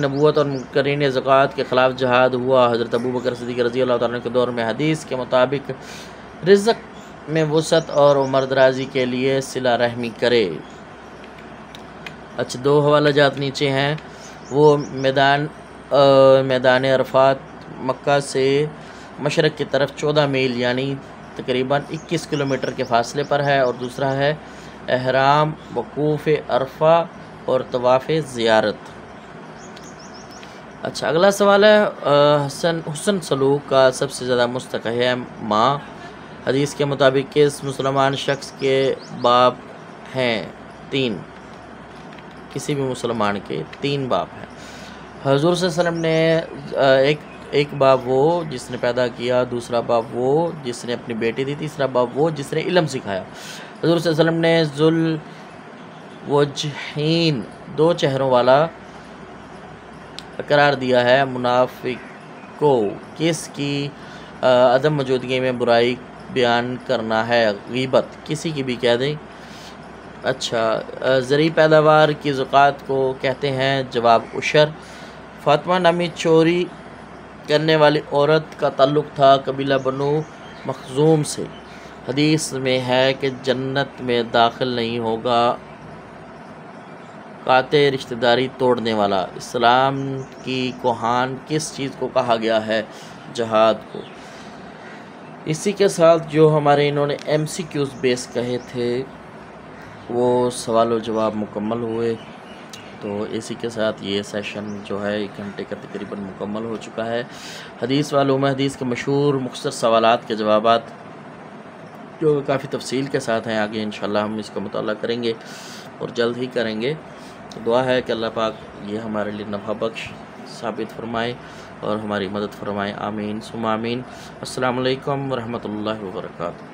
نبوت اور منکرین زکوٰۃ کے خلاف جہاد ہوا؟ حضرت ابوبکر صدیق رضی اللہ تعالیٰ عنہ کے دور میں۔ حدیث کے مطابق رزق میں وسعت اور عمر دراز کے لیے صلہ رحمی کرے۔ اچھا 2 حوالہ جات نیچے ہیں۔ وہ میدان عرفات مکہ سے مشرق کی طرف 14 میل یعنی تقریباً 21 کلومیٹر کے فاصلے پر ہے، اور دوسرا ہے احرام، وقوف عرفہ اور طواف زیارت۔ اچھا اگلا سوال ہے، حسن سلوک کا سب سے زیادہ مستحق ماں حدیث کے مطابق کس مسلمان شخص کے باپ ہیں؟ 3۔ کسی بھی مسلمان کے 3 باپ ہیں۔ حضور صلی اللہ علیہ وسلم نے ایک باپ وہ جس نے پیدا کیا، دوسرا باپ وہ جس نے اپنی بیٹی دی، تیسرا باپ وہ جس نے علم سکھایا۔ حضور صلی اللہ علیہ وسلم نے ذوالوجہین 2 چہروں والا قرار دیا ہے۔ منافق کو کس کی عدم موجودگی میں برائی بیان کرنا ہے؟ غیبت، کسی کی بھی کہہ دیں۔ اچھا، زرعی پیداوار کی زکوٰۃ کو کہتے ہیں؟ جواب عشر۔ فاطمہ نامی چوری کرنے والی عورت کا تعلق تھا قبیلہ بنو مخزوم سے۔ حدیث میں ہے کہ جنت میں داخل نہیں ہوگا قاطع رشتہ داری توڑنے والا۔ اسلام کی کوہان کس چیز کو کہا گیا ہے؟ جہاد کو۔ اسی کے ساتھ جو ہمارے انہوں نے MCQs بیس کہے تھے وہ سوال و جواب مکمل ہوئے، تو اسی کے ساتھ یہ سیشن جو ہے 1 گھنٹے کا تقریباً مکمل ہو چکا ہے۔ حدیث والعلوم حدیث کے مشہور مختصر سوالات کے جوابات جو کافی تفصیل کے ساتھ ہیں، آگے انشاءاللہ ہم اس کا مطالعہ کریں گے اور جلد ہی کریں گے۔ تو دعا ہے کہ اللہ پاک یہ ہمارے لیے نفع بخش ثابت فرمائے اور ہماری مدد فرمائے، آمین ثم آمین۔ السلام علیکم ورحمۃ اللہ وبرکاتہ۔